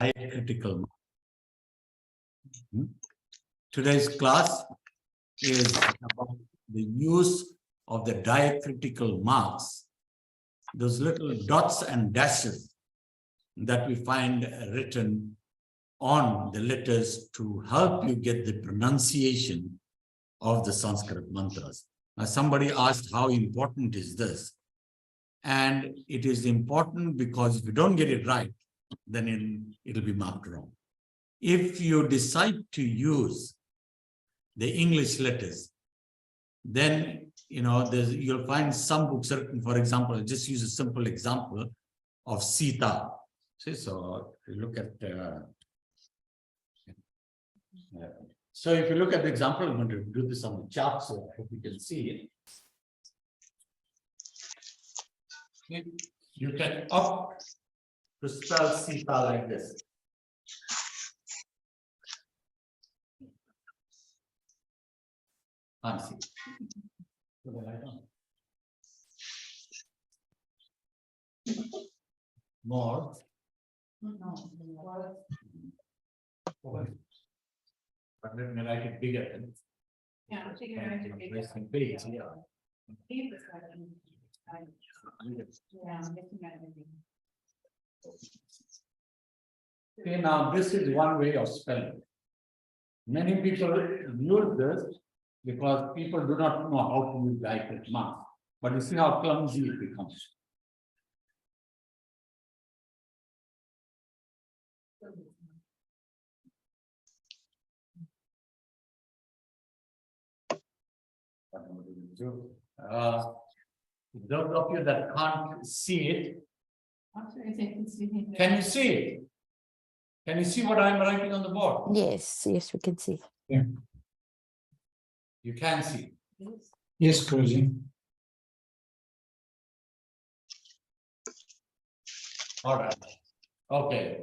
Diacritical Marks. Today's class is about the use of the diacritical marks, those little dots and dashes that we find written on the letters to help you get the pronunciation of the Sanskrit mantras. Now, somebody asked, how important is this? And it is important because if you don't get it right, then it'll be marked wrong. If you decide to use the English letters, then you'll find some books written, for example, I'll just use a simple example of Sita. See, so if you look at so if you look at the example, I'm going to do this on the chart so I hope you can see it. You can opt to spell Sita like this. Can't see. More. But let me write it bigger. Yeah, I'm taking it bigger. Yeah, I'm getting that. Okay, now this is one way of spelling. Many people use this because people do not know how to use diacritic marks. But you see how clumsy it becomes. Those of you that can't see it, can you see it? Can you see what I'm writing on the board? Yes, we can see. Yeah. You can see. Yes, Guruji. All right. Okay.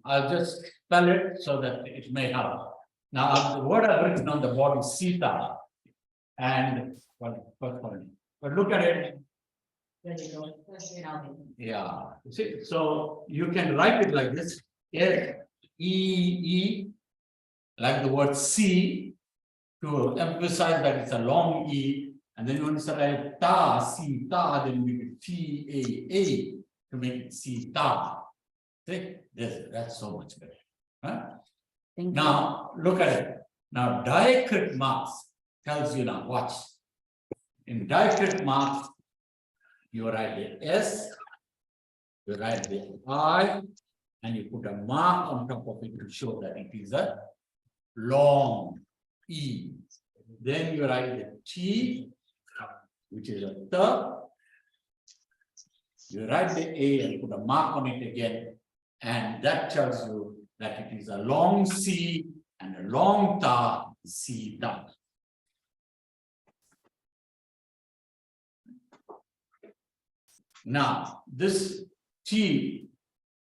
I'll just spell it so that it may help. Now, the word I've written on the board is Sita. And, but look at it. Yeah. See, so you can write it like this. S-E-E, like the word C, to emphasize that it's a long E. And then when you say ta, si, ta, then we do T-A-A to make it si, ta. See, that's so much better. Huh? Now, look at it. Now, diacritic marks tells you now, watch. In diacritic marks, you write the S, you write the I, and you put a mark on top of it to show that it is a long E. Then you write the T, which is a T. You write the A and put a mark on it again, and that tells you that it is a long C and a long Ta, C Ta. Now, this T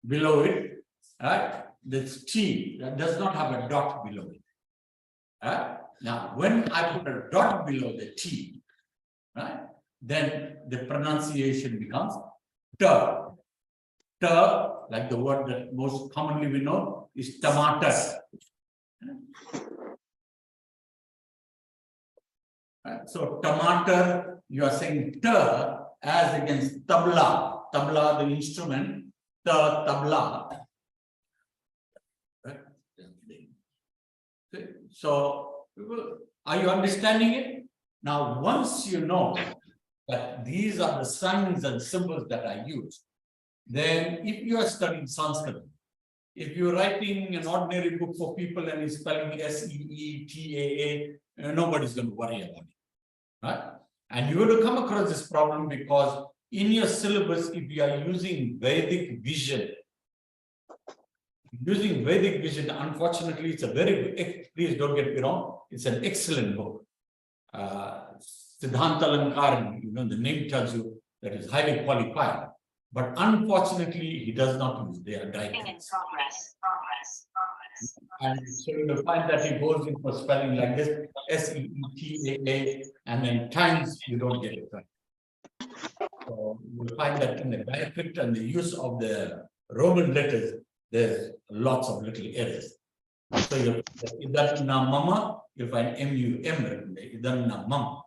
below it, right? This T that does not have a dot below it. Right? Now, when I put a dot below the T, right, then the pronunciation becomes T. T, like the word that most commonly we know, is tomato. Right? So, tomato, you are saying T as against tabla. Tabla, the instrument, tabla. Right? So, are you understanding it? Now, once you know that these are the signs and symbols that I use, then if you are studying Sanskrit, if you're writing an ordinary book for people and you're spelling S-E-E-T-A-A, nobody's going to worry about it. Right? And you're going to come across this problem because in your syllabus, if you are using Vedic vision, unfortunately, it's a very, please don't get me wrong, it's an excellent book. Siddhanta Alankaran, the name tells you that is highly qualified. But unfortunately, he does not use their diacritics. And so you will find that he goes in for spelling like this, S-E-E-T-A-A, and then times you don't get it right. So you will find that in the diacritic and the use of the Roman letters, there's lots of little errors. So you'll Idan na mama, you'll find M-U-M written there, Idan na mama.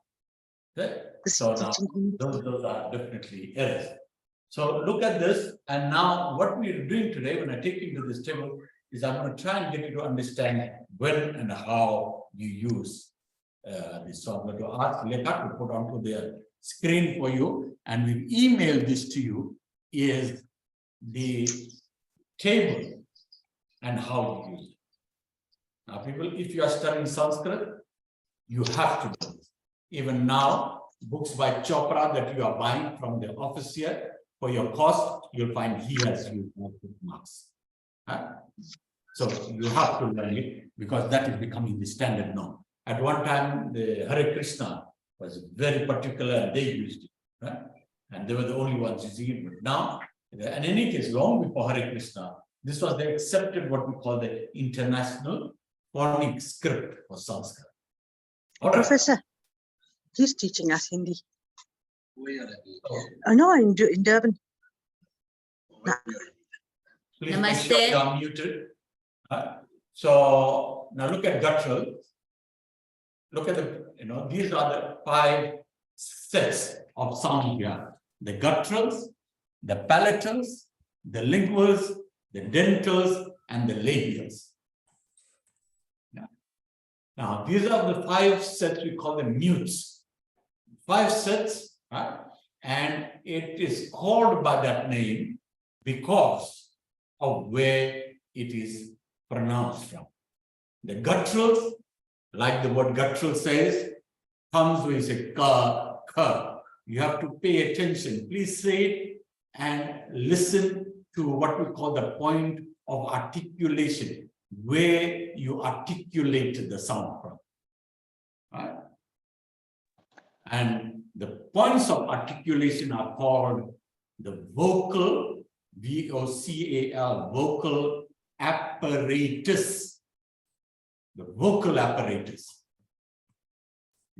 Okay? So now those are definitely errors. So look at this, and now what we're doing today, when I take you to this table, is I'm going to try and get you to understand when and how you use this. So I'm going to ask Lekha to put onto their screen for you, and we've emailed this to you, is the table and how you use it. Now, people, if you are studying Sanskrit, you have to do this. Even now, books by Chopra that you are buying from the office here, for your cost, you'll find he has used marks. So you have to learn it because that is becoming the standard norm. At one time, the Hare Krishna was very particular and they used it. Right? And they were the only ones using it. But now, in any case, long before Hare Krishna, this was the accepted what we call the international phonic script for Sanskrit. All right. Professor, he's teaching us Hindi. No, in Durban. Please make sure you are muted. So now look at guttural. Look at the, these are the 5 sets of sound here. The gutturals, the palatals, the linguals, the dentals, and the labials. Yeah. Now, these are the 5 sets we call them mutes. 5 sets, right? And it is called by that name because of where it is pronounced from. The gutturals, like the word guttural says, comes with a ka, ka. You have to pay attention. Please say it and listen to what we call the point of articulation, where you articulate the sound from. Right? And the points of articulation are called the vocal, V-O-C-A-L, vocal apparatus. The vocal apparatus.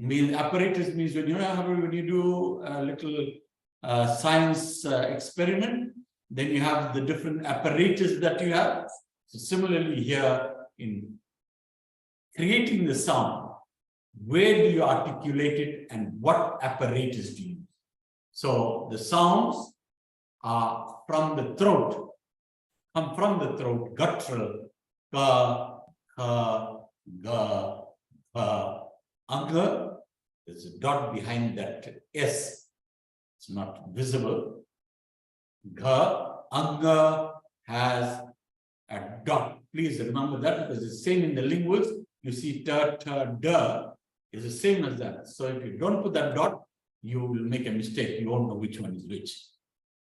Apparatus means when you do a little science experiment, then you have the different apparatus that you have. So similarly here in creating the sound, where do you articulate it and what apparatus do you use? So the sounds are from the throat, come from the throat, guttural, ka, ka, ga, ka, anga. There's a dot behind that S. It's not visible. Ga, anga has a dot. Please remember that because it's the same in the linguals. You see ta, ta, da is the same as that. So if you don't put that dot, you will make a mistake. You won't know which one is which.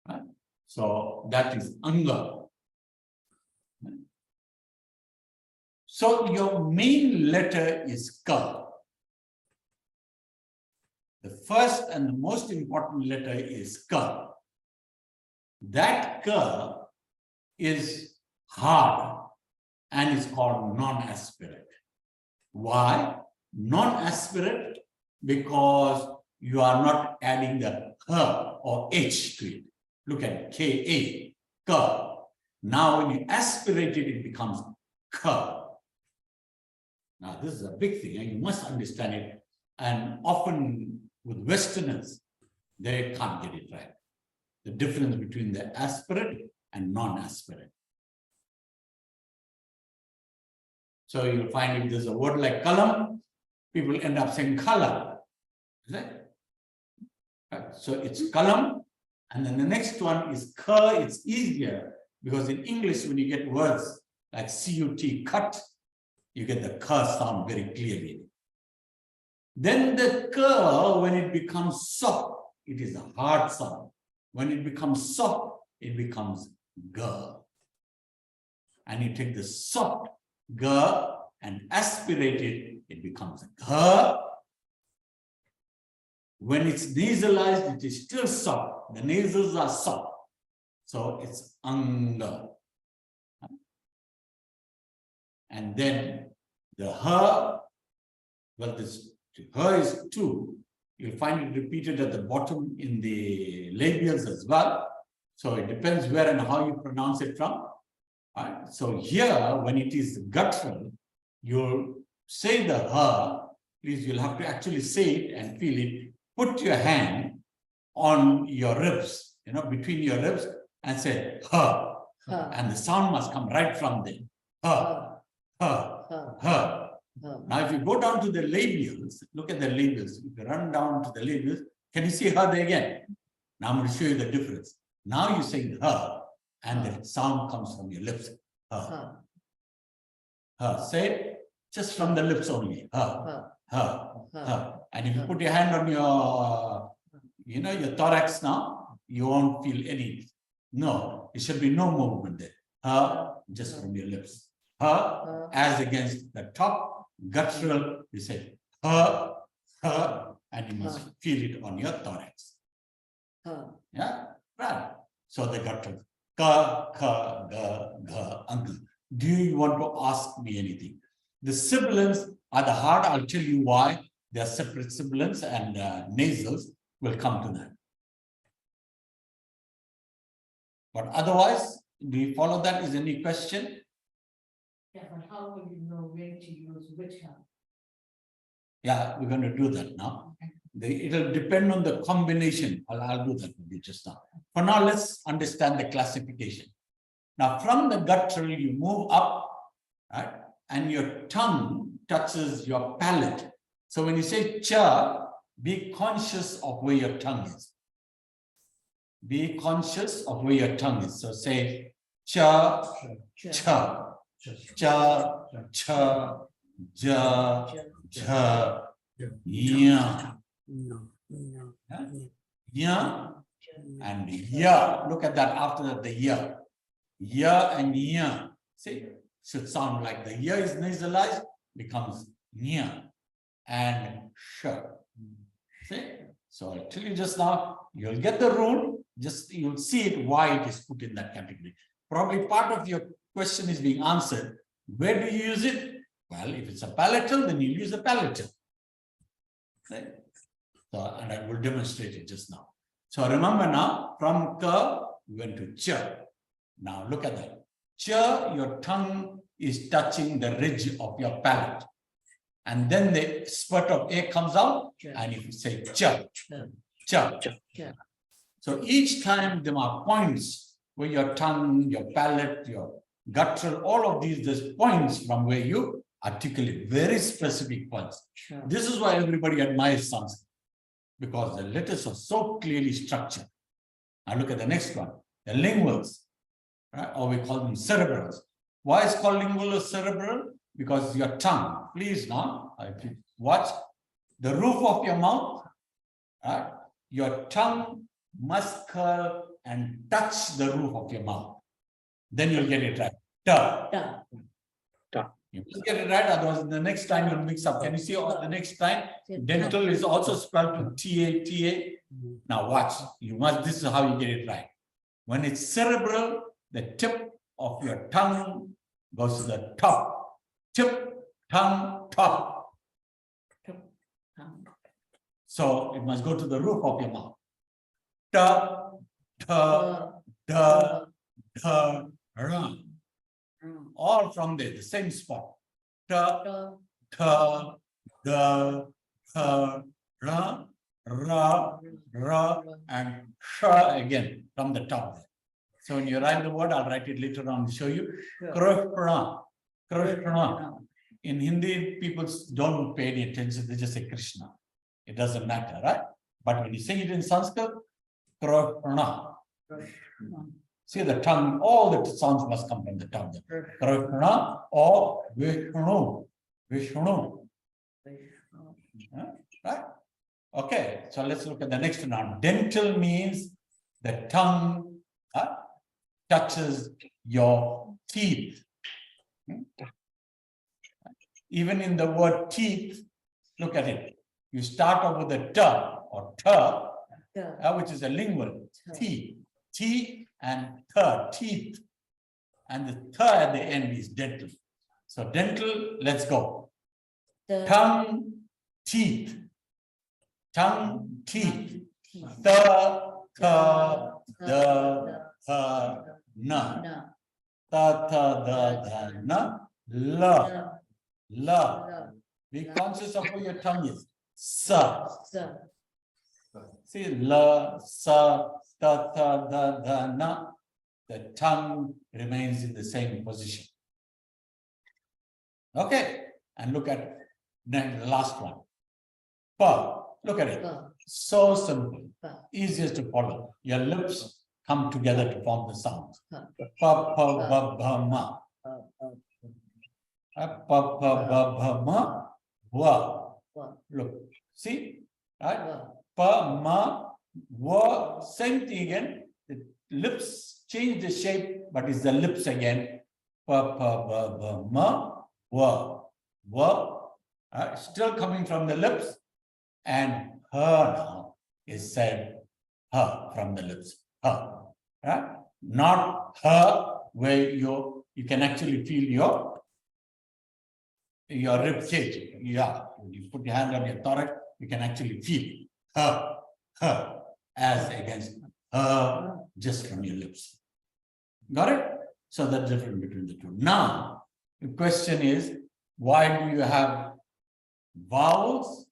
Right? So that is anga. So your main letter is ka. The first and the most important letter is ka. That ka is hard and is called non-aspirate. Why? Non-aspirate because you are not adding the h or h to it. Look at K-A, ka. Now when you aspirate it, it becomes ka. Now this is a big thing and you must understand it. And often with Westerners, they can't get it right. The difference between the aspirate and non-aspirate. So you'll find if there's a word like kalam, people end up saying kala. Is that? Right. So it's kalam, and then the next one is ka. It's easier because in English, when you get words like C-U-T, cut, you get the ka sound very clearly. Then the ka, when it becomes soft, it is a hard sound. When it becomes soft, it becomes ga. And you take the soft ga and aspirate it, it becomes ga. When it's nasalized, it is still soft. The nasals are soft. So it's anga. And then the ha, well, this ha is 2. You'll find it repeated at the bottom in the labials as well. So it depends where and how you pronounce it from. Right? So here, when it is guttural, you'll say the ha. Please, you'll have to actually say it and feel it. Put your hand on your ribs, between your ribs, and say ha. And the sound must come right from there. Ha, ha, ha. Now, if you go down to the labials, look at the labials. If you run down to the labials, can you see ha there again? Now I'm going to show you the difference. Now you say ha, and the sound comes from your lips. Ha. Ha. Say it just from the lips only. Ha. Ha. Ha. And if you put your hand on your, your thorax now, you won't feel any. No, it should be no movement there. Ha, just from your lips. Ha, as against the top guttural, you say ha, ha, and you must feel it on your thorax. Yeah, right. So the guttural ka, ka, ga, ga, anga. Do you want to ask me anything? The sibilants are the hard. I'll tell you why. They are separate sibilants, and nasals will come to that. But otherwise, do you follow that? Is any question? Yeah, but how will you know when to use which hand? Yeah, we're going to do that now. It'll depend on the combination. I'll do that with you just now. For now, let's understand the classification. Now, from the guttural, you move up, right? And your tongue touches your palate. So when you say cha, be conscious of where your tongue is. Be conscious of where your tongue is. So say cha, cha, cha, cha, ja, ja, ya. Ya and ya. Look at that after that, the ya. Ya and ya. See, should sound like the ya is nasalized, becomes nya and sh. See? So I'll tell you just now, you'll get the rule, just you'll see it why it is put in that category. Probably part of your question is being answered. Where do you use it? Well, if it's a palatal, then you'll use a palatal. Okay? So, and I will demonstrate it just now. So remember now, from ka, we went to cha. Now look at that. Cha, your tongue is touching the ridge of your palate. And then the spurt of air comes out, and if you say cha, cha. So each time there are points where your tongue, your palate, your guttural, all of these, there's points from where you articulate, very specific points. This is why everybody admires Sanskrit, because the letters are so clearly structured. Now look at the next one, the linguals, right? Or we call them cerebrals. Why is called lingual or cerebral? Because your tongue, please now, watch the roof of your mouth, right? Your tongue must curl and touch the roof of your mouth. Then you'll get it right. Ta. You must get it right, otherwise the next time you'll mix up. Can you see the next time? Dental is also spelled with T-A. Now watch, this is how you get it right. When it's cerebral, the tip of your tongue goes to the top. Tip, tongue, top. So it must go to the roof of your mouth. Ta, ta, da, da, ra. All from there, the same spot. Ta, ta, da, ta, ra, ra, ra, and sha again from the top there. So when you write the word, I'll write it later on to show you. Krishna. Krishna. In Hindi, people don't pay any attention, they just say Krishna. It doesn't matter, right? But when you sing it in Sanskrit, Krishna. See the tongue, all the sounds must come from the tongue. Krishna or Vishnu. Vishnu. Right? Okay, so let's look at the next one now. Dental means the tongue touches your teeth. Even in the word teeth, look at it. You start off with a ta or ta, which is a lingual, teeth. T and tha, teeth. And the tha at the end is dental. So dental, let's go. Tongue, teeth. Tongue, teeth. Tha, tha, da, tha, na. ta, tha, da, dha, na, la, la. Be conscious of where your tongue is. Sa. See, la, sa, ta, tha, da, dha, na. The tongue remains in the same position. Okay, and look at the last one. Pa. Look at it. So simple, easiest to follow. Your lips come together to form the sound. Pa, pa, ba, ba, ma. Pa, pa, ba, ba, ma. Wa. Look, see, right? Pa, ma, wa. Same thing again. The lips change the shape, but it's the lips again. Pa, pa, ba, ba, ma. Wa. Wa. Still coming from the lips. And her now is said her from the lips. Her. Right? Not her where you can actually feel your rib cage. Yeah. You put your hand on your thorax, you can actually feel her as against her just from your lips. Got it? So that's different between the two. Now, the question is, why do you have vowels?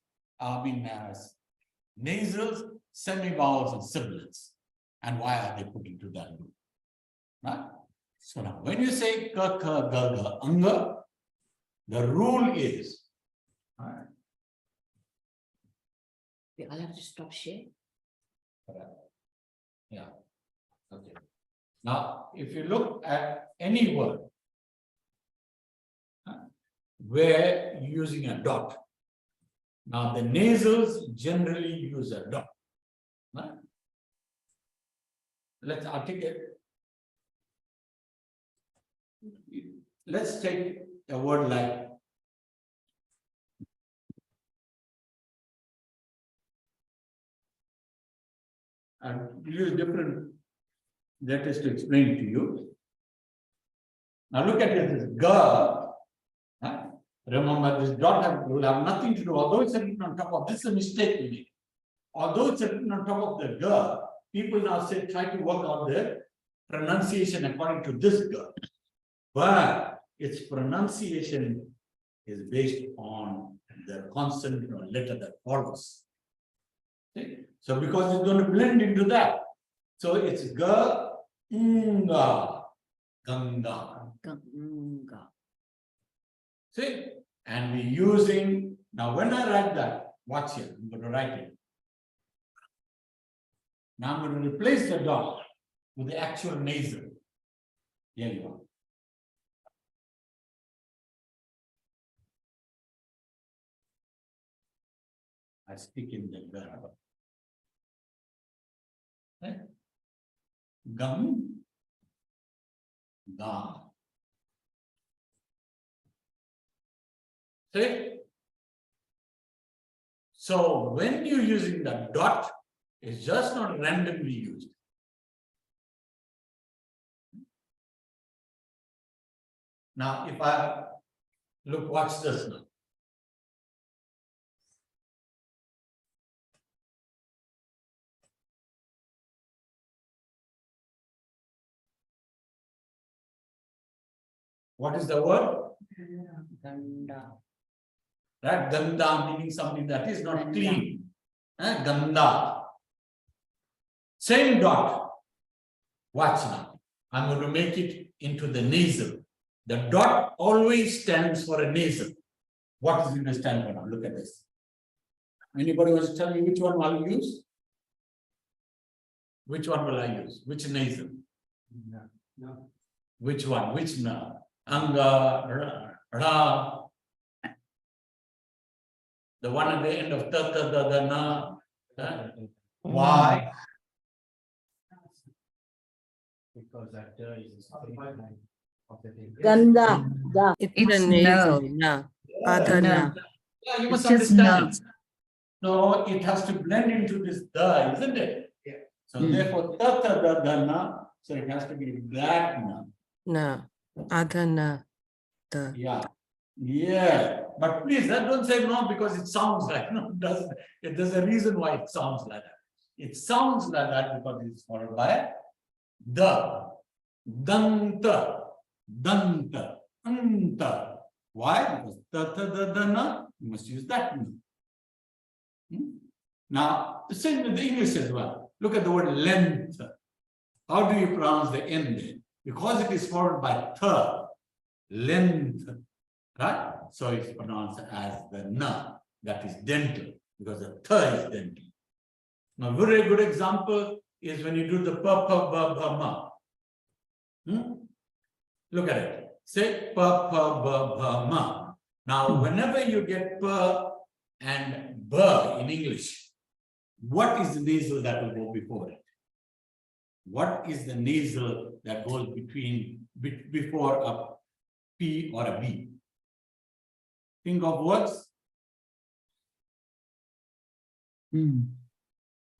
Nasals, semi-vowels, and sibilants. And why are they put into that group? Right? So now, when you say ka, ka, ga, ga, anga, the rule is, right? I'll have to stop sharing. Yeah. Okay. Now, if you look at any word where you're using a dot, now the nasals generally use a dot. Right? Let's articulate. Let's take a word like and use different letters to explain to you. Now look at this ga. Huh? Remember, this dot will have nothing to do, although it's written on top of this, is a mistake we make. Although it's written on top of the ga, people now say try to work out the pronunciation according to this ga. But its pronunciation is based on the consonant or letter that follows. Okay? So because it's going to blend into that. So it's ga, nga, ganga. See? And we're using, now when I write that, watch here, I'm going to write it. Now I'm going to replace the dot with the actual nasal. Here you are. I stick in the verb. Okay. Gum, ga. See? So when you're using the dot, it's just not randomly used. Now, if I look, watch this now. What is the word? Ganda. Right? Ganda meaning something that is not clean. Ganda. Same dot. Watch now. I'm going to make it into the nasal. The dot always stands for a nasal. What is it going to stand for now? Look at this. Anybody wants to tell me which one will I use? Which one will I use? Which nasal? No. Which one? Which na? Anga, ra. The one at the end of ta, ta, da, da, na. Why? Because that is Ganda. Da. It's no. Adana. Yeah, you must It's just understand. No, it has to blend into this da, isn't it? Yeah. So therefore, ta, ta, da, da, na. So it has to be that na. No. Adana. The. Yeah. Yeah. But please, don't say no because it sounds like no. There's a reason why it sounds like that. It sounds like that because it's followed by the. Danta. Danta, anta. Why? Because the na, you must use that na. Now, the same with the English as well. Look at the word length. How do you pronounce the end? Because it is followed by th, length, right? So it's pronounced as the na, that is dental, because the th is dental. Now, very good example is when you do the pa, pa, ba, ba, ma. Look at it. Say pa, pa, ba, ba, ma. Now, whenever you get pa and ba in English, what is the nasal that will go before it? What is the nasal that goes before a P or a B? Think of words.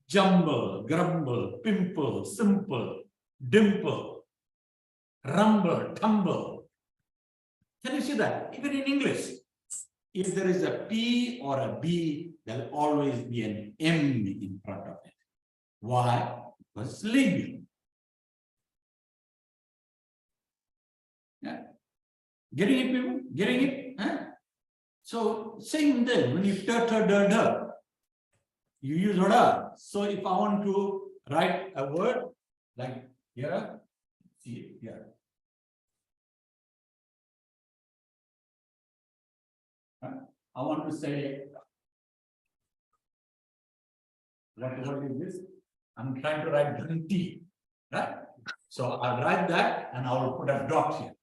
Jumble, grumble, pimple, simple, dimple, rumble, tumble. Can you see that? Even in English, if there is a P or a B, there will always be an M in front of it. Why? Because it's labial. Yeah. Getting it, people? Getting it? Huh? So, same then, when you you use da. So, if I want to write a word like here, see it here. I want to say, what word is this? I'm trying to write Dhanti, right? So I'll write that and I will put a dot here.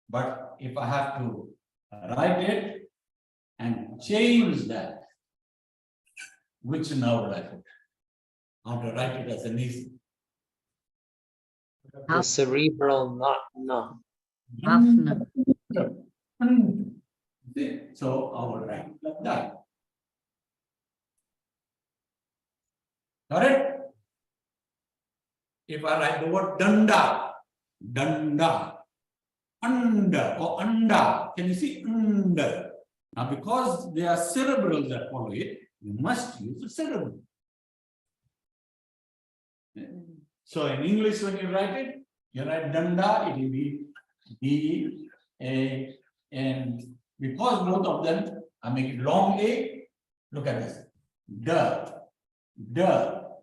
But if I have to write it and change that, which now will I put? I want to write it as an easy. The cerebral not. So I will write like that. Got it? If I write the word danda, anda or anda, can you see anda? Now, because they are cerebrals that follow it, you must use the cerebral. So in English, when you write it, you write danda, it will be D, A, and because both of them are making long A, look at this.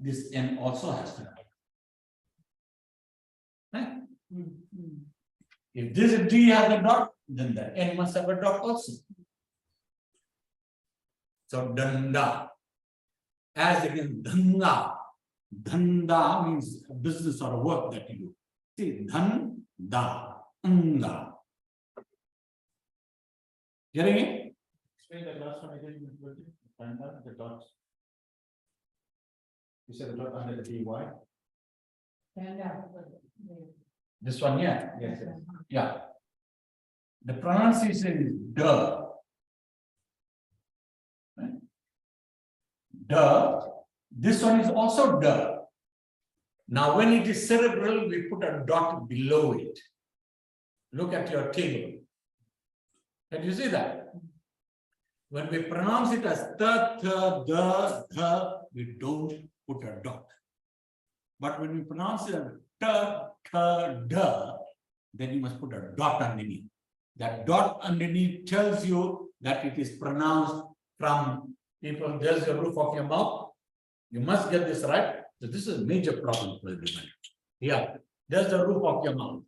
This N also has to write. Right? If this D has a dot, then the N must have a dot also. So danda, as against dhanda. Dhanda means a business or a work that you do. See, dhanda, anda. Getting it? Explain the last one again. Dhanda, the dots. You said the dot under the DY. This one, yeah. Yes, yes. Yeah. The pronunciation is duh. Right? Duh. This one is also duh. Now, when it is cerebral, we put a dot below it. Look at your table. Can you see that? When we pronounce it as the, we don't put a dot. But when we pronounce it as then you must put a dot underneath. That dot underneath tells you that it is pronounced from people. There's the roof of your mouth. You must get this right. So this is a major problem for everybody. Yeah, there's the roof of your mouth.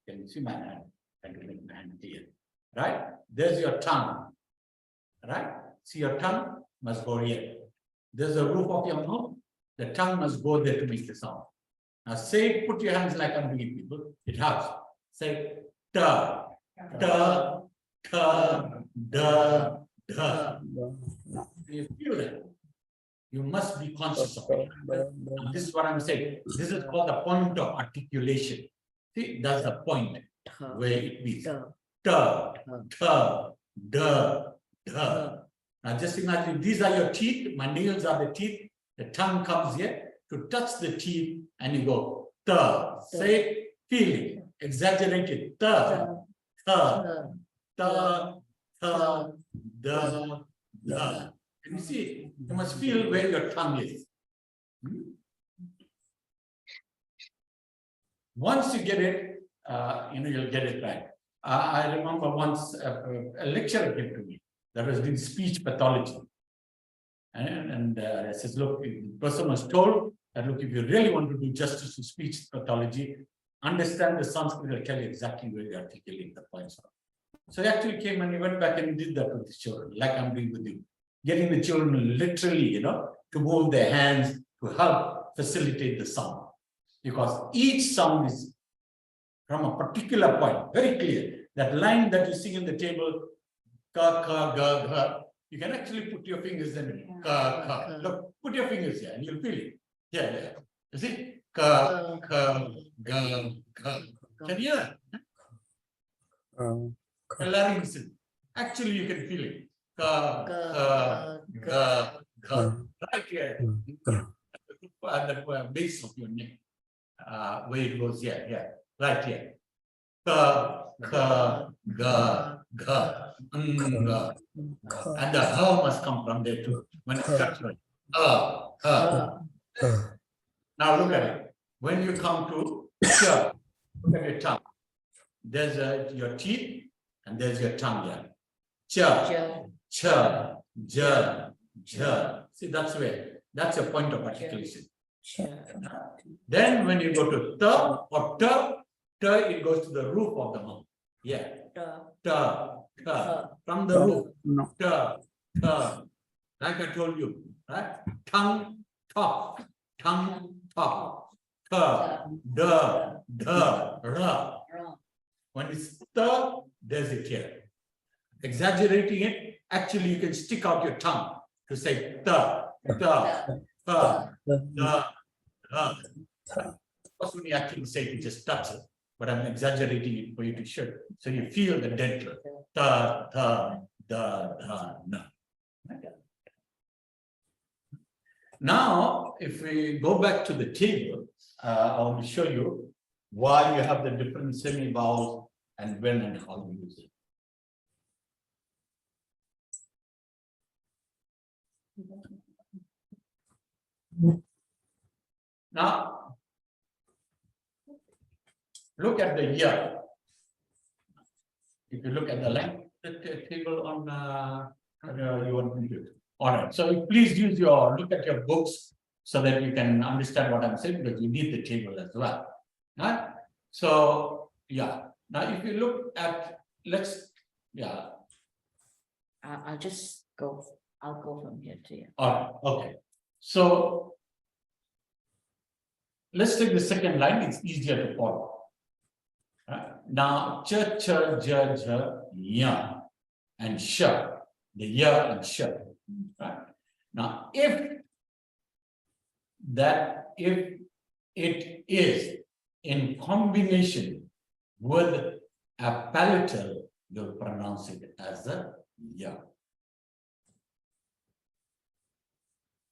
Can you see my hand? I can make my hand here. Right? There's your tongue. Right? See, your tongue must go here. There's the roof of your mouth. The tongue must go there to make the sound. Now say, put your hands like I'm doing, people. It helps. Say ta, ta, ta, da, da. You feel that? You must be conscious of it. And this is what I'm saying. This is called the point of articulation. See, that's the point where it means ta, ta, da, da. Now just imagine these are your teeth. My nails are the teeth. The tongue comes here to touch the teeth, and you go ta. Say, feel it, exaggerate it. Ta, ta, ta, ta, da, da. Can you see? You must feel where your tongue is. Once you get it, you'll get it right. I remember once a lecturer came to me that was doing speech pathology. And I says, look, the person was told that, look, if you really want to do justice to speech pathology, understand the Sanskrit will tell you exactly where you articulate the points. So he actually came and he went back and did that with the children, like I'm doing with you. Getting the children literally, to move their hands to help facilitate the sound. Because each sound is from a particular point, very clear. That line that you see in the table, ka, ka, ga, ga, you can actually put your fingers in ka, ka. Look, put your fingers here and you'll feel it. Yeah, yeah. You see? Ka, ka, ga, ga. Can you hear that? The larynx. Actually, you can feel it. Ka, ka, ga, ga. Right here. At the base of your neck. Where it goes, yeah. Right here. Ka, ka, ga, ga. Ga. And the ha must come from there too. When it cuts right. Now look at it. When you come to cha, look at your tongue. There's your teeth and there's your tongue here. Cha, cha, ja, ja. See, that's your point of articulation. Then when you go to ta or ta, it goes to the roof of the mouth. Yeah. Ta. From the roof. Ta. Like I told you, right? Tongue, top. Tongue, top. Ta, da, ra. When it's ta, there's it here. Exaggerating it, actually you can stick out your tongue to say ta, da. Because when you actually say it, just touch it. But I'm exaggerating it for you to show. So you feel the dental. Ta, da, na. Now, if we go back to the table, I want to show you why you have the different semi-vowels and when and how you use it. Now, look at the year. If you look at the length table on your computer. All right. So please look at your books so that you can understand what I'm saying, because you need the table as well. Right? So yeah. Now, if you look at, I'll just go. I'll go from here to here. All right. Okay. So let's take the second line. It's easier to follow. Right? Now, cha, cha, ja, ja, ya, and sha. The ya and sha. Right? Now, if it is in combination with a palatal, you'll pronounce it as a ya.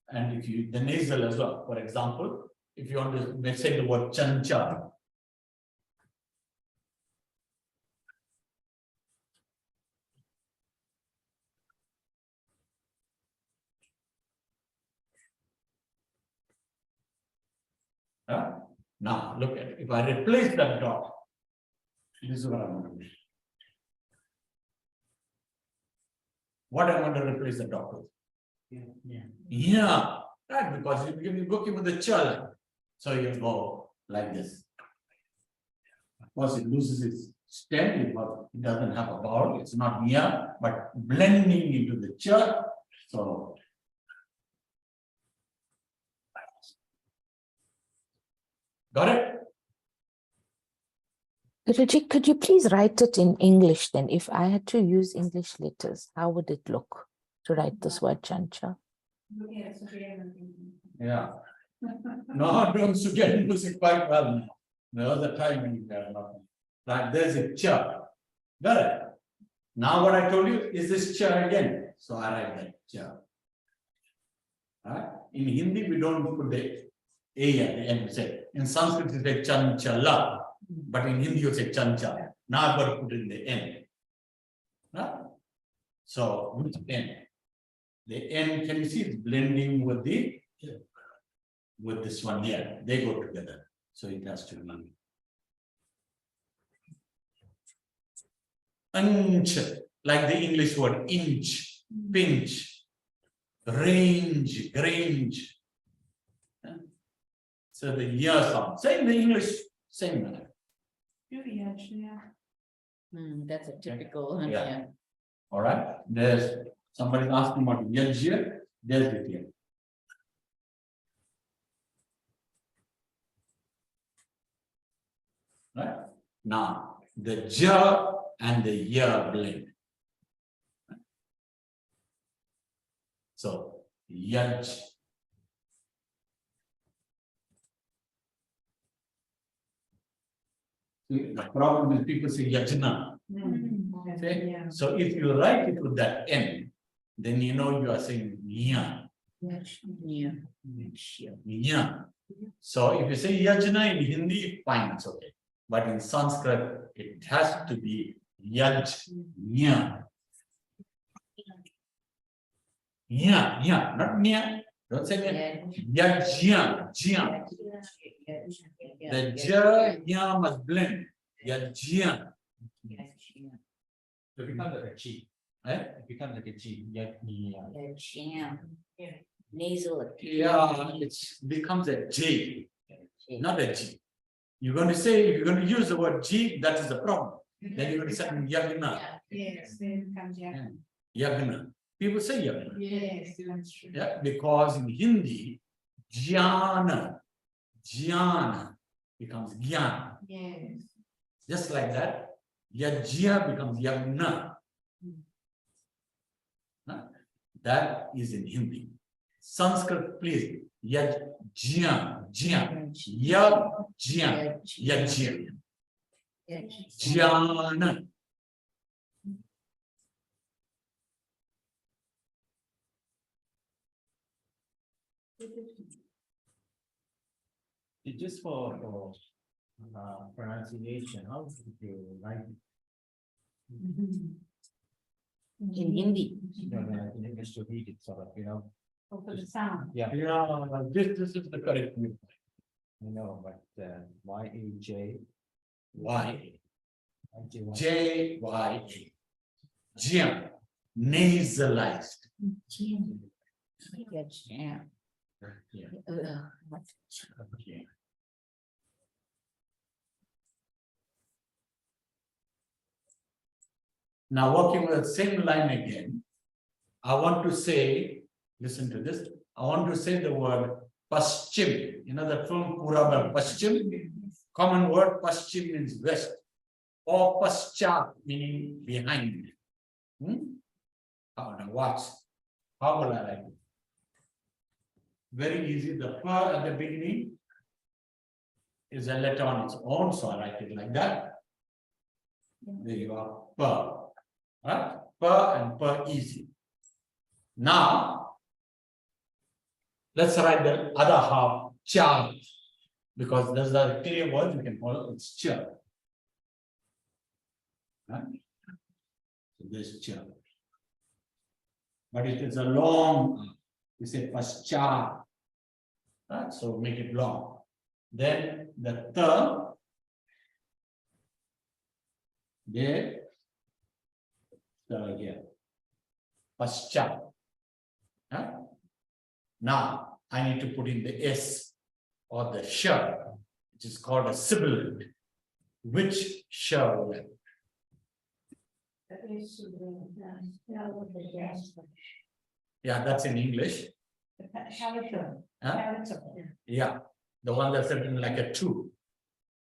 And if the nasal as well, for example, if you want to say the word chancha. Now, look at it. If I replace that dot, this is what I'm going to do. What I'm going to replace the dot with? Yeah. Right, because you're working with the child. So you go like this. Of course, it loses its stem because it doesn't have a vowel. It's not near, but blending into the ch. So got it? Guruji, could you please write it in English then? If I had to use English letters, how would it look to write this word chancha? Yeah. No, don't forget music quite well. There was a time when you got nothing. Like there's a cha. Got it? Now what I told you is this cha again. So I write that cha. Right? In Hindi, we don't put the A at the end. We say, in Sanskrit, you say chanchala. But in Hindi, you say chancha. Now I've got to put it in the end. Right? So, which end? The end, can you see it's blending with this one here? They go together. So it has to be Inch, like the English word inch, pinch, range, grange. So the year sound, same the English, same manner. That's a typical, Yeah. All right, there's somebody asking about yajya, there's it here. Right, now the ja and the ya blend. So yaj. The problem is people say yajna. Okay? So if you write it with that N, then you know you are saying nya. Nya. So if you say yajna in Hindi, fine, it's okay. But in Sanskrit, it has to be yaj, nya. Nya, nya, not nya. Don't say nya. Yajya, jya. The ja, nya must blend. Yajya. It becomes like a G. Eh? It becomes like a G. Nasal. Yeah, it becomes a J, not a G. You're going to say, if you're going to use the word G, that is the problem. Then you're going to say yagna. Yes, then comes yeah. Yagna. People say yagna. Yes, that's true. Yeah, because in Hindi, jnana, jnana becomes gyan. Yes. Just like that, yajya becomes yagna. Huh? That is in Hindi. Sanskrit, please. Yajya, jya, yajya, yajya, jnana. Just for pronunciation, how would you write it? In Hindi. In English to read it, sort of, Oh, for the sound. Yeah, Yeah, this is the correct way. I know, but Y-A-J. Y, I-J-Y. J, Y, A. Jya, nasalized. Yeah. Okay. Now working with the same line again, I want to say, listen to this, I want to say the word Paschim. You know the film Purab Paschim? Common word Paschim means west. Or Paschat meaning behind. Now watch. How will I write it? Very easy. The pa at the beginning is a letter on its own, so I write it like that. There you are, pa. Right? Pa and pa easy. Now, let's write the other half, cha, because those are clear words, you can follow, it's cha. Right? So there's cha. But it is a long, we say pascha. Right? So make it long. Then the ta, there, here, pascha. Huh? Now I need to put in the S or the sh, which is called a sibilant. Which sh will I put? Yeah, that's in English. Huh? Yeah, the one that's written like a 2.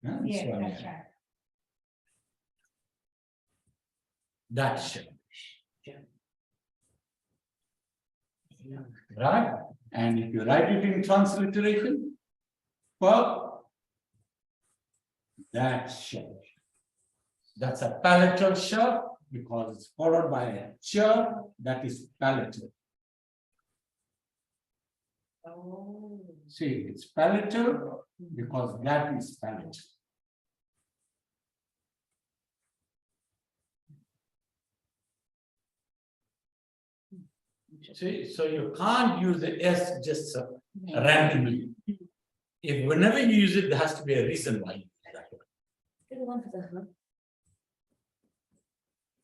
Huh? Yeah, So, that's right. that sh. Right? And if you write it in transliteration, pa, that sh. That's a palatal sh because it's followed by a ch that is palatal. Oh. See, it's palatal because that is palatal. See, so you can't use the S just randomly. If whenever you use it, there has to be a reason why you use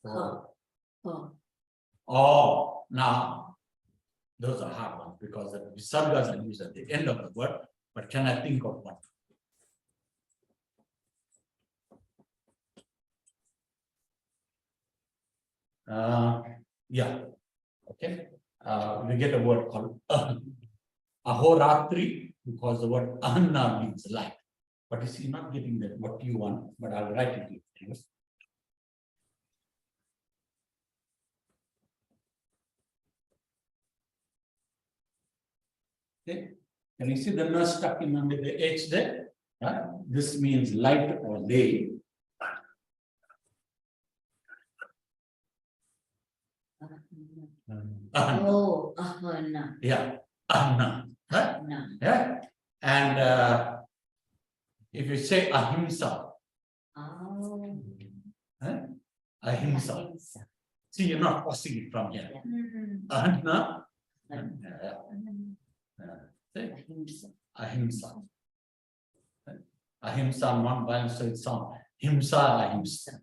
that. Oh, Oh, now, those are hard ones because the visargas are used at the end of the word, but can I think of one? Yeah, okay. We get a word called ahoratri because the word anna means light. But you see, not getting that what you want, but I'll write it to you. Okay. Can you see the nurse stuck in under the H there? This means light or day. oh, no, Yeah, Anna. no. Yeah. And if you say ahimsa, Oh. ahimsa. See, you're not forcing it from here. Anna. Ahimsa. Ahimsa, non-violence, so it's on. Himsa, ahimsa.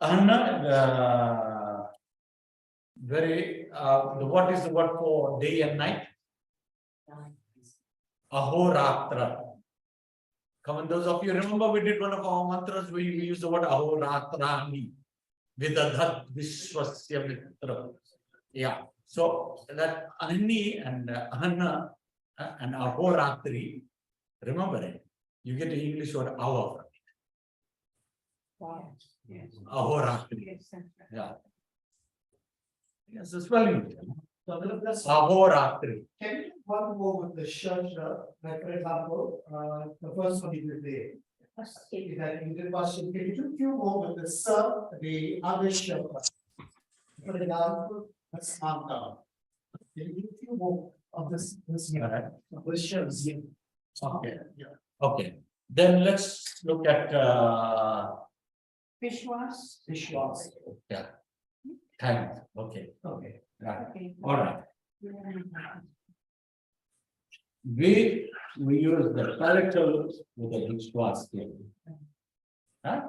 Anna, what is the word for day and night? Ahoratra. Come on, those of you remember we did one of our mantras where we used the word ahoratrani. Veda Viśeṣa mitra. Yeah. So that Ani and Anna and ahoratri, remember it. You get the English word hour from it. Ahoratri. Yeah. Yes, the spelling. Ahoratri. Can you one more with the shasha, like for example, the first one you did there. Is that you did Vashi, can you do a few more with the sa, the other shasha? For example, that's Anta. Can you do a few more of this year? This shows you. Okay. Okay. Then let's look at Vishwas. Vishwas. yeah. Time. Okay. Okay. Right. Okay. All right. We use the character with the Vishwas scale. Right?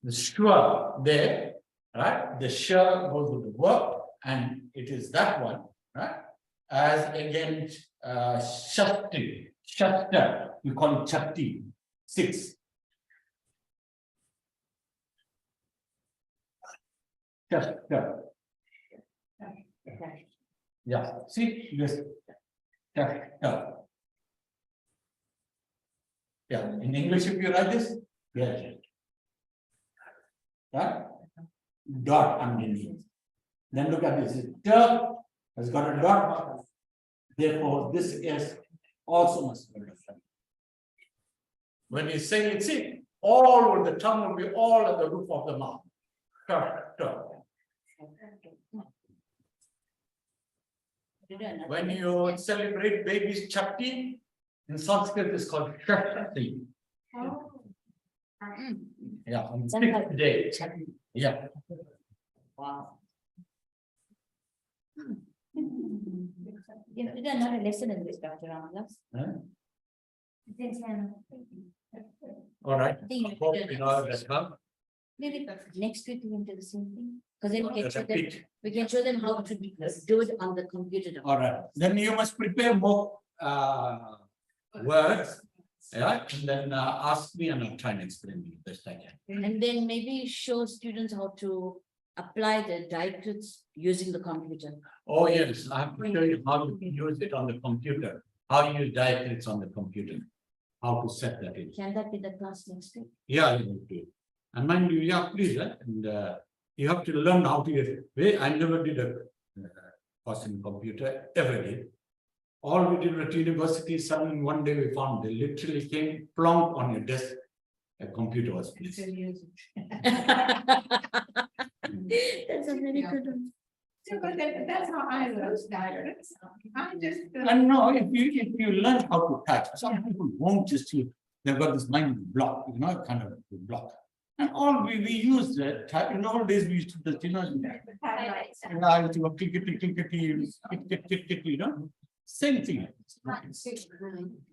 The shwa there, right? The sha goes with the verb, and it is that one, right? As against shakti, shakta, we call it chakti, 6. Shakta. Yeah, see this. Shakta. Yeah, in English, if you write this, yeah. Right? Dot underneath. Then look at this. T has got a dot. Therefore, this is also must be different. When you say it, see, all over the tongue will be all at the roof of the mouth. T, T. When you celebrate baby's chakti, in Sanskrit it's called Shakti. Yeah, on the 6th day. Yeah. Wow. You did another lesson in this, Dr. Ramadas. All right. I think Hope you know that come. maybe next week we can do the same thing. Because then Repeat. we can show them how to do it on the computer. All right. Then you must prepare more words. Yeah, and then ask me and I'll try and explain to you best I can. And then maybe show students how to apply the diacritics using the computer. Oh, yes, I have to show you how to use it on the computer, how you use diacritics on the computer, how to set that in. Can that be the class next week? Yeah, you will do it. And mind you, yeah, please, and you have to learn how to use it. I never did a course in computer, ever did. All we did at university, suddenly one day we found they literally came plonk on your desk, a computer was placed. That's a very good one. Yeah, but that's how I learned dialects. I just. And no, if you learn how to type, some people won't just use, they've got this mind block, you know, kind of block. And all we use that type, in old days we used to just, you know, clickety, you know, same thing.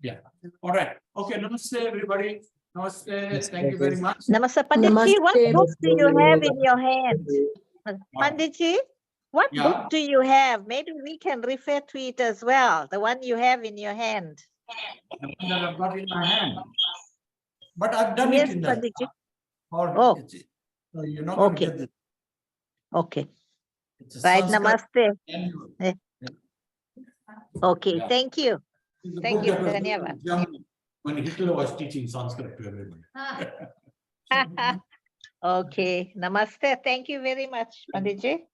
Yeah. All right. Okay, namaste everybody. Namaste. Thank you very much. Namaste, Panditji, what Namaste. book do you have in your hand? Panditji, what Yeah. book do you have? Maybe we can refer to it as well, the one you have in your hand. The one that I've got in my hand. But I've done Yes, it in the Panditji. or Oh. so you're not going to Okay. get this. Okay, It's a right, Sanskrit namaste. manual. Eh. Okay, Yeah. thank you. It's a Thank book you, that was written Dhanyavad. in Germany when Hitler was teaching Sanskrit to everybody. Okay, namaste. Thank you very much, Panditji.